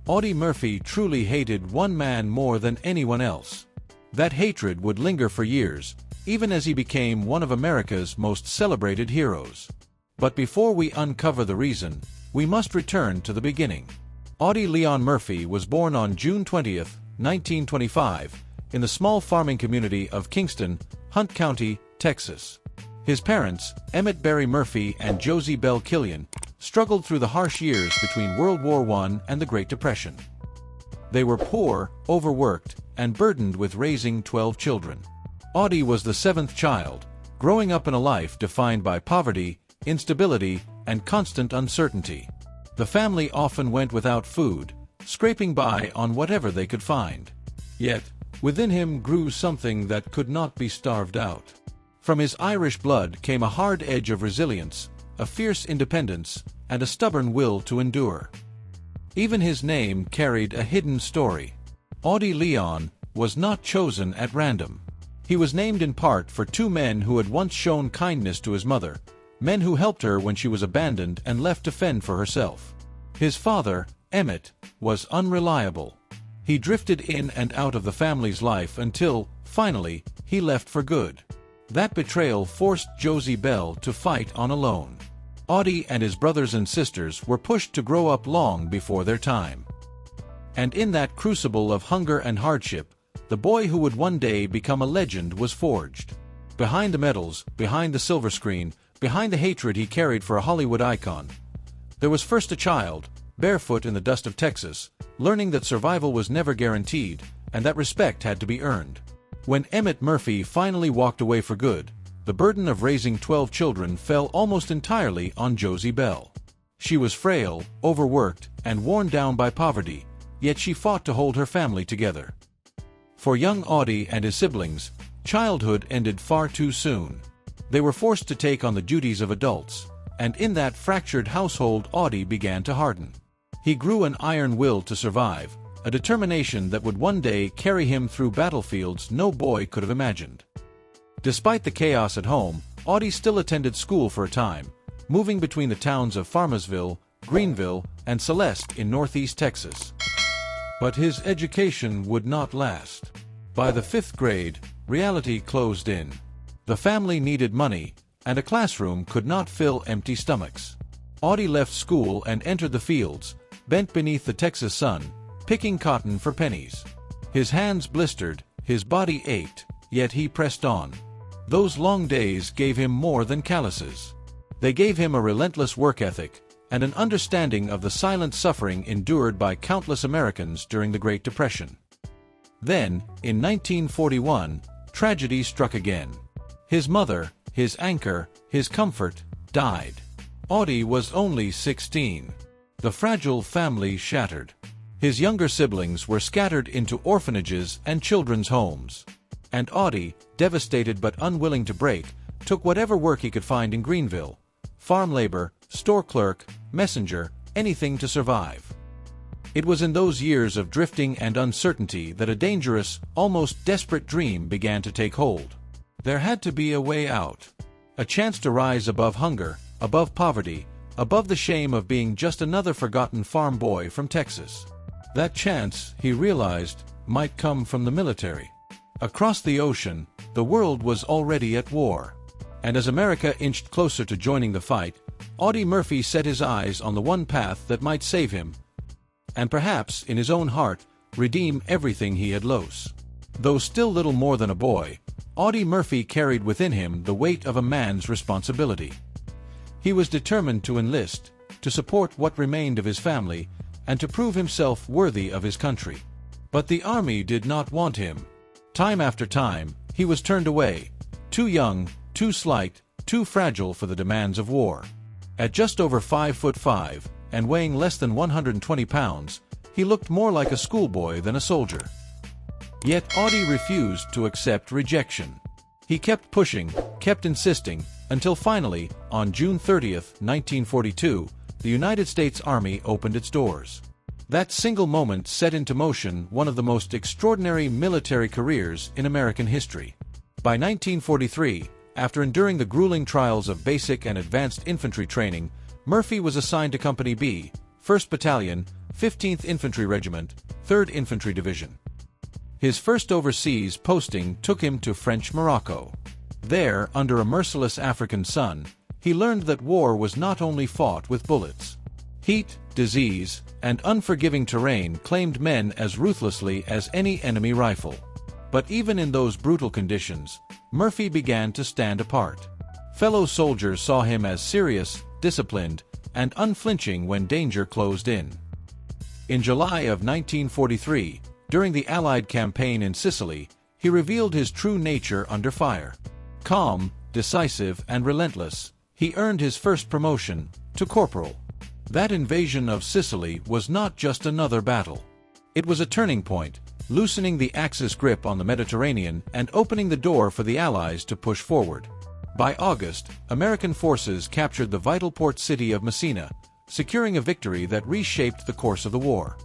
Audie Murphy truly hated one man more than anyone else. That hatred would linger for years, even as he became one of America's most celebrated heroes. But before we uncover the reason, we must return to the beginning. Audie Leon Murphy was born on June 20, 1925, in the small farming community of Kingston, Hunt County, Texas. His parents, Emmett Barry Murphy and Josie Belle Killian, struggled through the harsh years between World War I and the Great Depression. They were poor, overworked, and burdened with raising 12 children. Audie was the seventh child, growing up in a life defined by poverty, instability, and constant uncertainty. The family often went without food, scraping by on whatever they could find. Yet, within him grew something that could not be starved out. From his Irish blood came a hard edge of resilience, a fierce independence, and a stubborn will to endure. Even his name carried a hidden story. Audie Leon was not chosen at random. He was named in part for two men who had once shown kindness to his mother, men who helped her when she was abandoned and left to fend for herself. His father, Emmett, was unreliable. He drifted in and out of the family's life until, finally, he left for good. That betrayal forced Josie Belle to fight on alone. Audie and his brothers and sisters were pushed to grow up long before their time. And in that crucible of hunger and hardship, the boy who would one day become a legend was forged. Behind the medals, behind the silver screen, behind the hatred he carried for a Hollywood icon, there was first a child, barefoot in the dust of Texas, learning that survival was never guaranteed, and that respect had to be earned. When Emmett Murphy finally walked away for good, the burden of raising 12 children fell almost entirely on Josie Belle. She was frail, overworked, and worn down by poverty, yet she fought to hold her family together. For young Audie and his siblings, childhood ended far too soon. They were forced to take on the duties of adults, and in that fractured household Audie began to harden. He grew an iron will to survive, a determination that would one day carry him through battlefields no boy could have imagined. Despite the chaos at home, Audie still attended school for a time, moving between the towns of Farmersville, Greenville, and Celeste in northeast Texas. But his education would not last. By the 5th grade, reality closed in. The family needed money, and a classroom could not fill empty stomachs. Audie left school and entered the fields, bent beneath the Texas sun, picking cotton for pennies. His hands blistered, his body ached, yet he pressed on. Those long days gave him more than calluses. They gave him a relentless work ethic and an understanding of the silent suffering endured by countless Americans during the Great Depression. Then, in 1941, tragedy struck again. His mother, his anchor, his comfort, died. Audie was only 16. The fragile family shattered. His younger siblings were scattered into orphanages and children's homes. And Audie, devastated but unwilling to break, took whatever work he could find in Greenville. Farm labor, store clerk, messenger, anything to survive. It was in those years of drifting and uncertainty that a dangerous, almost desperate dream began to take hold. There had to be a way out. A chance to rise above hunger, above poverty, above the shame of being just another forgotten farm boy from Texas. That chance, he realized, might come from the military. Across the ocean, the world was already at war. And as America inched closer to joining the fight, Audie Murphy set his eyes on the one path that might save him, and perhaps, in his own heart, redeem everything he had lost. Though still little more than a boy, Audie Murphy carried within him the weight of a man's responsibility. He was determined to enlist, to support what remained of his family, and to prove himself worthy of his country. But the army did not want him. Time after time, he was turned away, too young, too slight, too fragile for the demands of war. At just over 5'5", and weighing less than 120 pounds, he looked more like a schoolboy than a soldier. Yet Audie refused to accept rejection. He kept pushing, kept insisting, until finally, on June 30, 1942, the United States Army opened its doors. That single moment set into motion one of the most extraordinary military careers in American history. By 1943, after enduring the grueling trials of basic and advanced infantry training, Murphy was assigned to Company B, 1st Battalion, 15th Infantry Regiment, 3rd Infantry Division. His first overseas posting took him to French Morocco. There, under a merciless African sun, he learned that war was not only fought with bullets. Heat, disease, and unforgiving terrain claimed men as ruthlessly as any enemy rifle. But even in those brutal conditions, Murphy began to stand apart. Fellow soldiers saw him as serious, disciplined, and unflinching when danger closed in. In July of 1943, during the Allied campaign in Sicily, he revealed his true nature under fire. Calm, decisive, and relentless, he earned his first promotion to corporal. That invasion of Sicily was not just another battle. It was a turning point, loosening the Axis grip on the Mediterranean and opening the door for the Allies to push forward. By August, American forces captured the vital port city of Messina, securing a victory that reshaped the course of the war.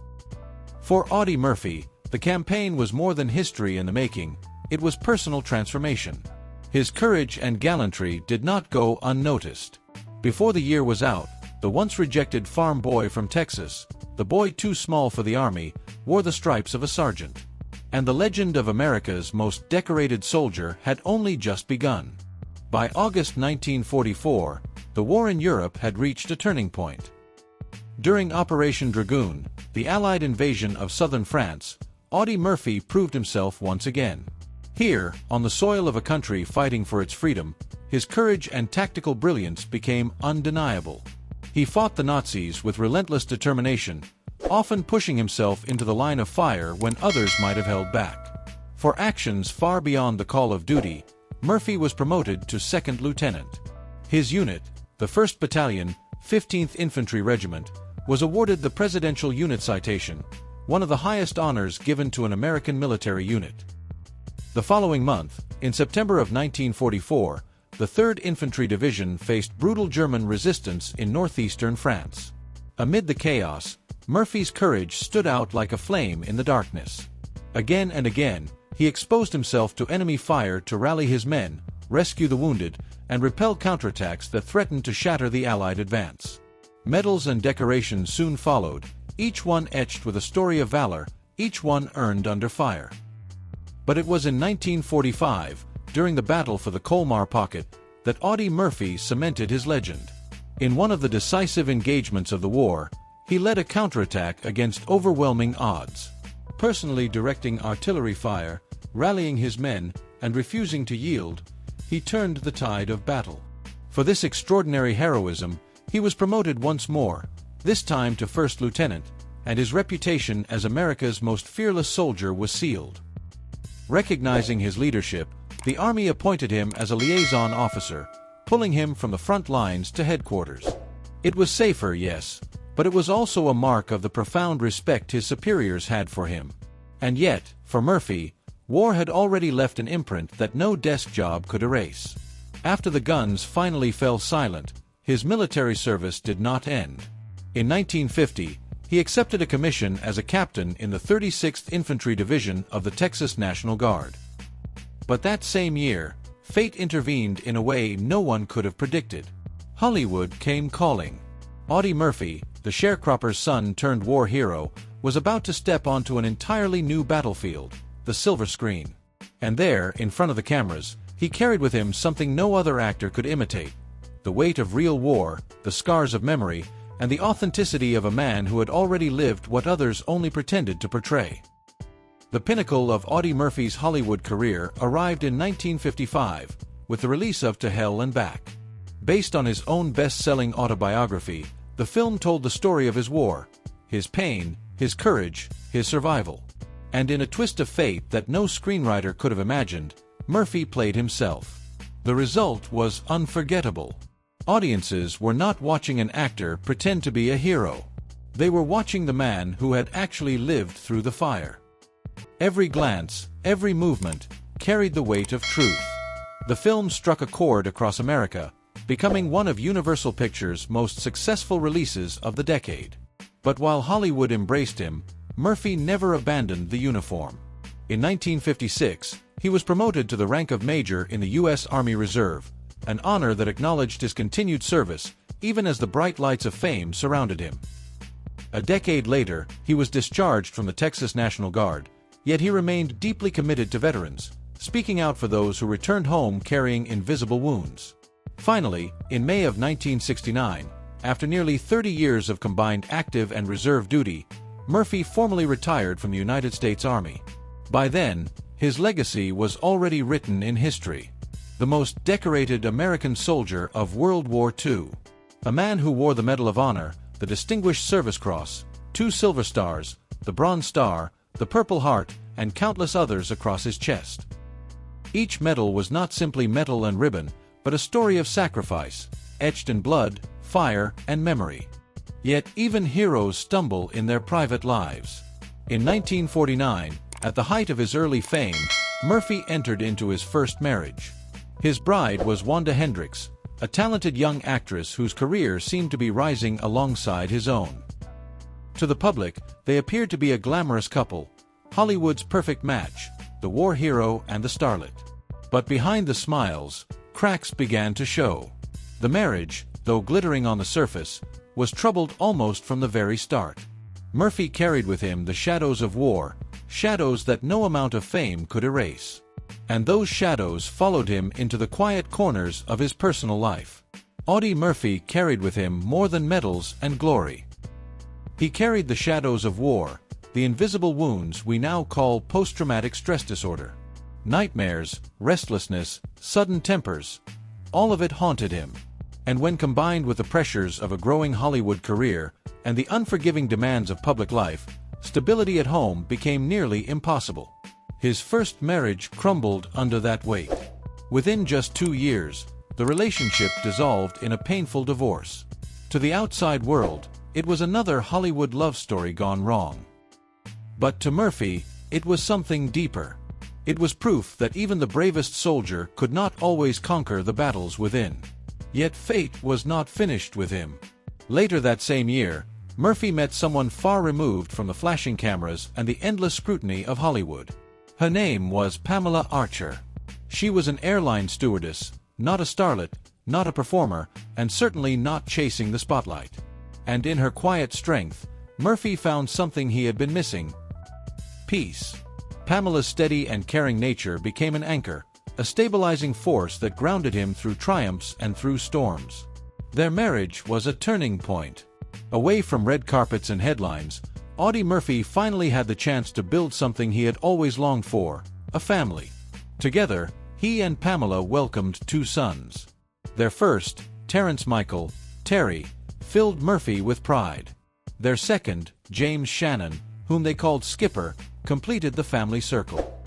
For Audie Murphy, the campaign was more than history in the making, it was personal transformation. His courage and gallantry did not go unnoticed. Before the year was out, the once-rejected farm boy from Texas, the boy too small for the army, wore the stripes of a sergeant. And the legend of America's most decorated soldier had only just begun. By August 1944, the war in Europe had reached a turning point. During Operation Dragoon, the Allied invasion of southern France, Audie Murphy proved himself once again. Here, on the soil of a country fighting for its freedom, his courage and tactical brilliance became undeniable. He fought the Nazis with relentless determination, often pushing himself into the line of fire when others might have held back. For actions far beyond the call of duty, Murphy was promoted to second lieutenant. His unit, the 1st Battalion, 15th Infantry Regiment, was awarded the Presidential Unit Citation, one of the highest honors given to an American military unit. The following month, in September of 1944, the 3rd Infantry Division faced brutal German resistance in northeastern France. Amid the chaos, Murphy's courage stood out like a flame in the darkness. Again and again, he exposed himself to enemy fire to rally his men, rescue the wounded, and repel counterattacks that threatened to shatter the Allied advance. Medals and decorations soon followed, each one etched with a story of valor, each one earned under fire. But it was in 1945, during the battle for the Colmar Pocket, that Audie Murphy cemented his legend. In one of the decisive engagements of the war, he led a counterattack against overwhelming odds. Personally directing artillery fire, rallying his men, and refusing to yield, he turned the tide of battle. For this extraordinary heroism, he was promoted once more, this time to first lieutenant, and his reputation as America's most fearless soldier was sealed. Recognizing his leadership, the Army appointed him as a liaison officer, pulling him from the front lines to headquarters. It was safer, yes, but it was also a mark of the profound respect his superiors had for him. And yet, for Murphy, war had already left an imprint that no desk job could erase. After the guns finally fell silent, his military service did not end. In 1950, he accepted a commission as a captain in the 36th Infantry Division of the Texas National Guard. But that same year, fate intervened in a way no one could have predicted. Hollywood came calling. Audie Murphy, the sharecropper's son turned war hero, was about to step onto an entirely new battlefield, the silver screen. And there, in front of the cameras, he carried with him something no other actor could imitate: the weight of real war, the scars of memory, and the authenticity of a man who had already lived what others only pretended to portray. The pinnacle of Audie Murphy's Hollywood career arrived in 1955, with the release of To Hell and Back. Based on his own best-selling autobiography, the film told the story of his war, his pain, his courage, his survival. And in a twist of fate that no screenwriter could have imagined, Murphy played himself. The result was unforgettable. Audiences were not watching an actor pretend to be a hero. They were watching the man who had actually lived through the fire. Every glance, every movement, carried the weight of truth. The film struck a chord across America, becoming one of Universal Pictures' most successful releases of the decade. But while Hollywood embraced him, Murphy never abandoned the uniform. In 1956, he was promoted to the rank of Major in the U.S. Army Reserve, an honor that acknowledged his continued service, even as the bright lights of fame surrounded him. A decade later, he was discharged from the Texas National Guard, yet he remained deeply committed to veterans, speaking out for those who returned home carrying invisible wounds. Finally, in May of 1969, after nearly 30 years of combined active and reserve duty, Murphy formally retired from the United States Army. By then, his legacy was already written in history. The most decorated American soldier of World War II. A man who wore the Medal of Honor, the Distinguished Service Cross, 2 Silver Stars, the Bronze Star, the Purple Heart, and countless others across his chest. Each medal was not simply metal and ribbon, but a story of sacrifice, etched in blood, fire, and memory. Yet even heroes stumble in their private lives. In 1949, at the height of his early fame, Murphy entered into his first marriage. His bride was Wanda Hendricks, a talented young actress whose career seemed to be rising alongside his own. To the public, they appeared to be a glamorous couple, Hollywood's perfect match, the war hero and the starlet. But behind the smiles, cracks began to show. The marriage, though glittering on the surface, was troubled almost from the very start. Murphy carried with him the shadows of war, shadows that no amount of fame could erase. And those shadows followed him into the quiet corners of his personal life. Audie Murphy carried with him more than medals and glory. He carried the shadows of war, the invisible wounds we now call post-traumatic stress disorder. Nightmares, restlessness, sudden tempers, all of it haunted him. And when combined with the pressures of a growing Hollywood career and the unforgiving demands of public life, stability at home became nearly impossible. His first marriage crumbled under that weight. Within just 2 years, the relationship dissolved in a painful divorce. To the outside world, it was another Hollywood love story gone wrong. But to Murphy, it was something deeper. It was proof that even the bravest soldier could not always conquer the battles within. Yet fate was not finished with him. Later that same year, Murphy met someone far removed from the flashing cameras and the endless scrutiny of Hollywood. Her name was Pamela Archer. She was an airline stewardess, not a starlet, not a performer, and certainly not chasing the spotlight. And in her quiet strength, Murphy found something he had been missing: peace. Pamela's steady and caring nature became an anchor, a stabilizing force that grounded him through triumphs and through storms. Their marriage was a turning point. Away from red carpets and headlines, Audie Murphy finally had the chance to build something he had always longed for: a family. Together, he and Pamela welcomed 2 sons. Their first, Terrence Michael, Terry, filled Murphy with pride. Their second, James Shannon, whom they called Skipper, completed the family circle.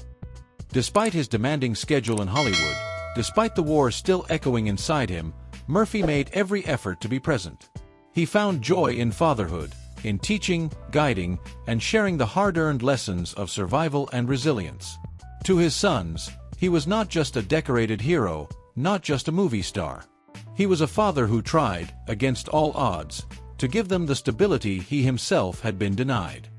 Despite his demanding schedule in Hollywood, despite the war still echoing inside him, Murphy made every effort to be present. He found joy in fatherhood, in teaching, guiding, and sharing the hard-earned lessons of survival and resilience. To his sons, he was not just a decorated hero, not just a movie star. He was a father who tried, against all odds, to give them the stability he himself had been denied.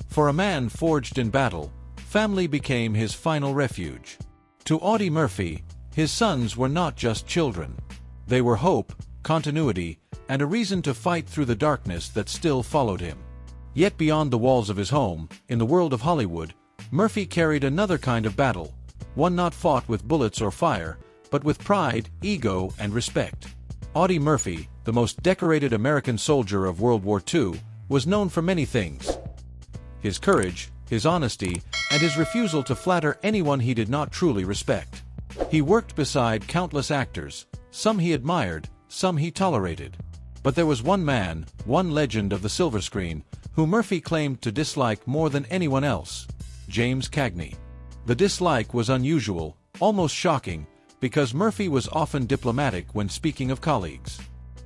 For a man forged in battle, family became his final refuge. To Audie Murphy, his sons were not just children. They were hope, continuity, and a reason to fight through the darkness that still followed him. Yet beyond the walls of his home, in the world of Hollywood, Murphy carried another kind of battle, one not fought with bullets or fire, but with pride, ego, and respect. Audie Murphy, the most decorated American soldier of World War II, was known for many things: his courage, his honesty, and his refusal to flatter anyone he did not truly respect. He worked beside countless actors, some he admired, some he tolerated. But there was one man, one legend of the silver screen, who Murphy claimed to dislike more than anyone else: James Cagney. The dislike was unusual, almost shocking, because Murphy was often diplomatic when speaking of colleagues.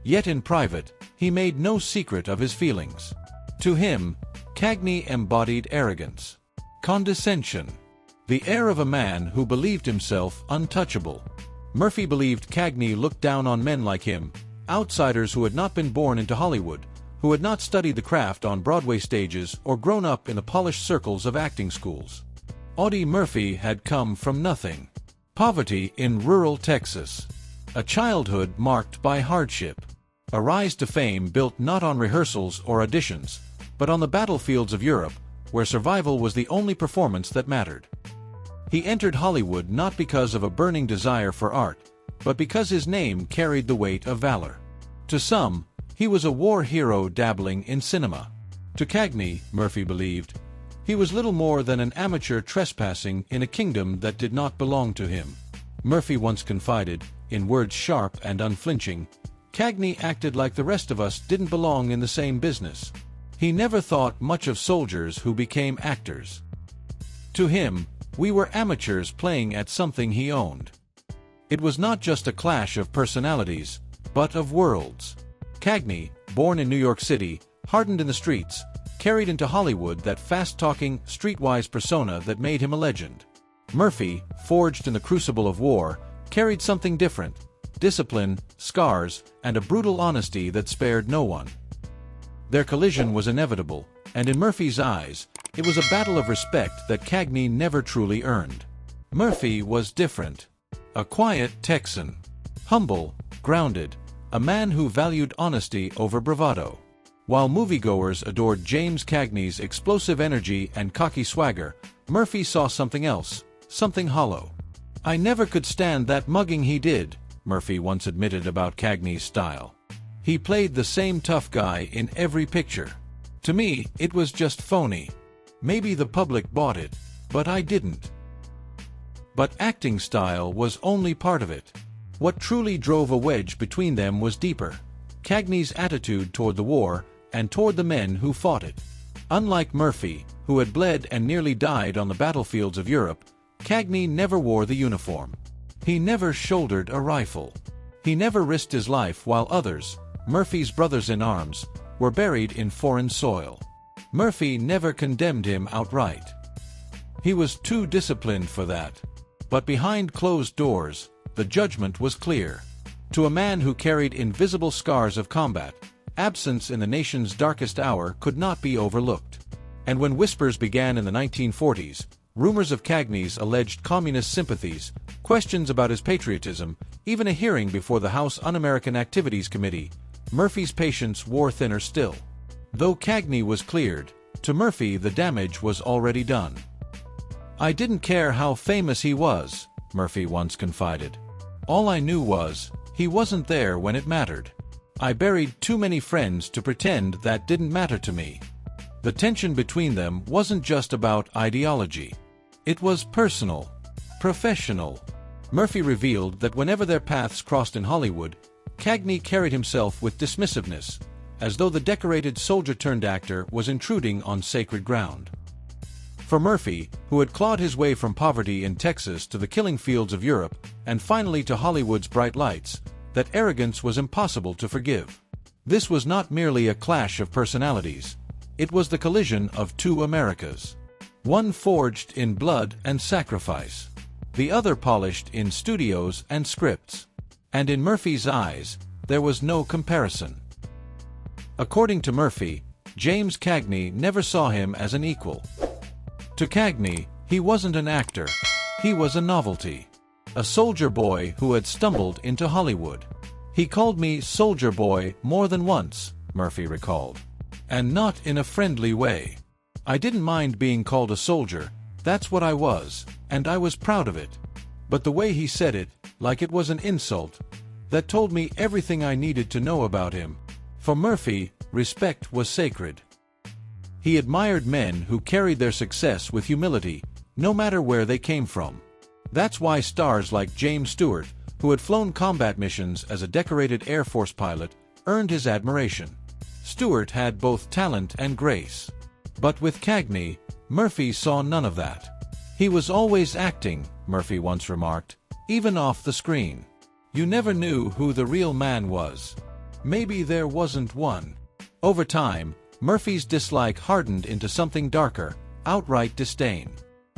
Yet in private, he made no secret of his feelings. To him, Cagney embodied arrogance, condescension, the air of a man who believed himself untouchable. Murphy believed Cagney looked down on men like him, outsiders who had not been born into Hollywood, who had not studied the craft on Broadway stages or grown up in the polished circles of acting schools. Audie Murphy had come from nothing. Poverty in rural Texas. A childhood marked by hardship. A rise to fame built not on rehearsals or auditions, but on the battlefields of Europe, where survival was the only performance that mattered. He entered Hollywood not because of a burning desire for art, but because his name carried the weight of valor. To some, he was a war hero dabbling in cinema. To Cagney, Murphy believed, he was little more than an amateur trespassing in a kingdom that did not belong to him. Murphy once confided, in words sharp and unflinching, Cagney acted like the rest of us didn't belong in the same business. He never thought much of soldiers who became actors. To him, we were amateurs playing at something he owned. It was not just a clash of personalities, but of worlds. Cagney, born in New York City, hardened in the streets, carried into Hollywood that fast-talking, streetwise persona that made him a legend. Murphy, forged in the crucible of war, carried something different: discipline, scars, and a brutal honesty that spared no one. Their collision was inevitable, and in Murphy's eyes, it was a battle of respect that Cagney never truly earned. Murphy was different. A quiet Texan. Humble, grounded, a man who valued honesty over bravado. While moviegoers adored James Cagney's explosive energy and cocky swagger, Murphy saw something else, something hollow. "I never could stand that mugging he did," Murphy once admitted about Cagney's style. "He played the same tough guy in every picture. To me, it was just phony. Maybe the public bought it, but I didn't." But acting style was only part of it. What truly drove a wedge between them was deeper: Cagney's attitude toward the war and toward the men who fought it. Unlike Murphy, who had bled and nearly died on the battlefields of Europe, Cagney never wore the uniform. He never shouldered a rifle. He never risked his life while others, Murphy's brothers in arms, were buried in foreign soil. Murphy never condemned him outright. He was too disciplined for that. But behind closed doors, the judgment was clear. To a man who carried invisible scars of combat, absence in the nation's darkest hour could not be overlooked. And when whispers began in the 1940s, rumors of Cagney's alleged communist sympathies, questions about his patriotism, even a hearing before the House Un-American Activities Committee, Murphy's patience wore thinner still. Though Cagney was cleared, to Murphy the damage was already done. "I didn't care how famous he was," Murphy once confided. "All I knew was, he wasn't there when it mattered. I buried too many friends to pretend that didn't matter to me." The tension between them wasn't just about ideology. It was personal, professional. Murphy revealed that whenever their paths crossed in Hollywood, Cagney carried himself with dismissiveness, as though the decorated soldier-turned-actor was intruding on sacred ground. For Murphy, who had clawed his way from poverty in Texas to the killing fields of Europe, and finally to Hollywood's bright lights, that arrogance was impossible to forgive. This was not merely a clash of personalities. It was the collision of two Americas. One forged in blood and sacrifice. The other polished in studios and scripts. And in Murphy's eyes, there was no comparison. According to Murphy, James Cagney never saw him as an equal. To Cagney, he wasn't an actor. He was a novelty. A soldier boy who had stumbled into Hollywood. "He called me soldier boy more than once," Murphy recalled. "And not in a friendly way. I didn't mind being called a soldier, that's what I was, and I was proud of it. But the way he said it, like it was an insult, that told me everything I needed to know about him." For Murphy, respect was sacred. He admired men who carried their success with humility, no matter where they came from. That's why stars like James Stewart, who had flown combat missions as a decorated Air Force pilot, earned his admiration. Stewart had both talent and grace. But with Cagney, Murphy saw none of that. "He was always acting," Murphy once remarked, "even off the screen. You never knew who the real man was. Maybe there wasn't one." Over time, Murphy's dislike hardened into something darker, outright disdain.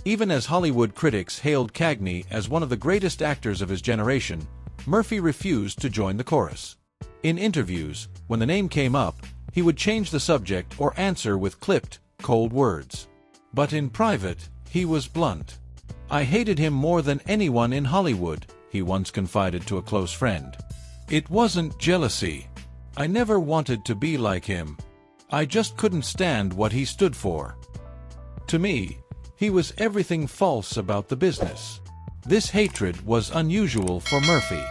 Even as Hollywood critics hailed Cagney as one of the greatest actors of his generation, Murphy refused to join the chorus. In interviews, when the name came up, he would change the subject or answer with clipped, cold words. But in private, he was blunt. "I hated him more than anyone in Hollywood," he once confided to a close friend. "It wasn't jealousy. I never wanted to be like him. I just couldn't stand what he stood for. To me, he was everything false about the business. This hatred was unusual for Murphy.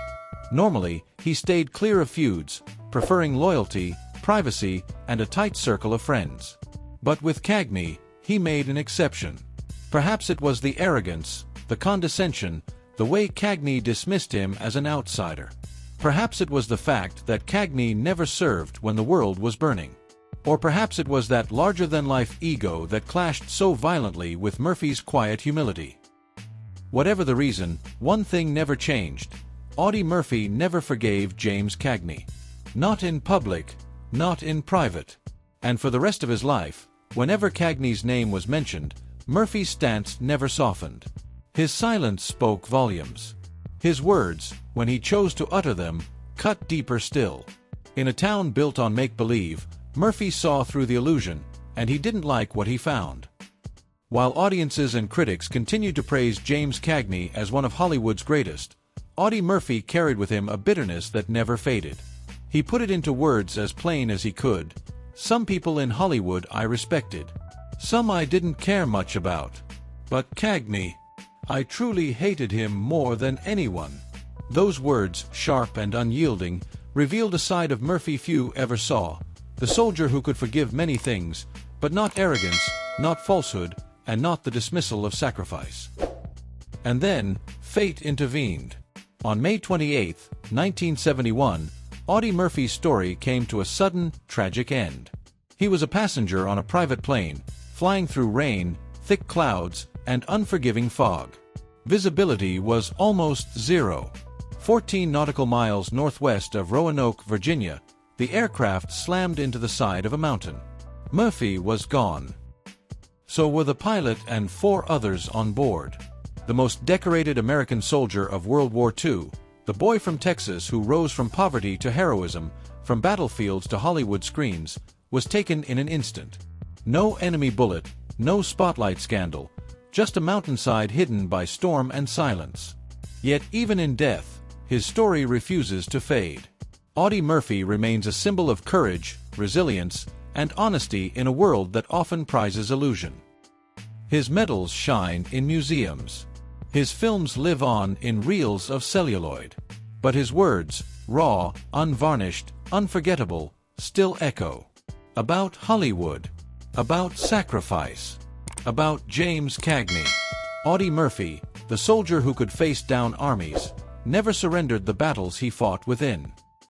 Normally, he stayed clear of feuds, preferring loyalty, privacy, and a tight circle of friends. But with Cagney, he made an exception. Perhaps it was the arrogance, the condescension, the way Cagney dismissed him as an outsider. Perhaps it was the fact that Cagney never served when the world was burning. Or perhaps it was that larger-than-life ego that clashed so violently with Murphy's quiet humility. Whatever the reason, one thing never changed. Audie Murphy never forgave James Cagney. Not in public, not in private. And for the rest of his life, whenever Cagney's name was mentioned, Murphy's stance never softened. His silence spoke volumes. His words, when he chose to utter them, cut deeper still. In a town built on make-believe, Murphy saw through the illusion, and he didn't like what he found. While audiences and critics continued to praise James Cagney as one of Hollywood's greatest, Audie Murphy carried with him a bitterness that never faded. He put it into words as plain as he could. Some people in Hollywood I respected. Some I didn't care much about. But Cagney, I truly hated him more than anyone. Those words, sharp and unyielding, revealed a side of Murphy few ever saw. The soldier who could forgive many things, but not arrogance, not falsehood, and not the dismissal of sacrifice. And then, fate intervened. On May 28, 1971, Audie Murphy's story came to a sudden, tragic end. He was a passenger on a private plane, flying through rain, thick clouds, and unforgiving fog. Visibility was almost zero. 14 nautical miles northwest of Roanoke, Virginia, the aircraft slammed into the side of a mountain. Murphy was gone. So were the pilot and 4 others on board. The most decorated American soldier of World War II, the boy from Texas who rose from poverty to heroism, from battlefields to Hollywood screens, was taken in an instant. No enemy bullet, no spotlight scandal, just a mountainside hidden by storm and silence. Yet even in death, his story refuses to fade. Audie Murphy remains a symbol of courage, resilience, and honesty in a world that often prizes illusion. His medals shine in museums. His films live on in reels of celluloid. But his words, raw, unvarnished, unforgettable, still echo. About Hollywood. About sacrifice. About James Cagney. Audie Murphy, the soldier who could face down armies, never surrendered the battles he fought within.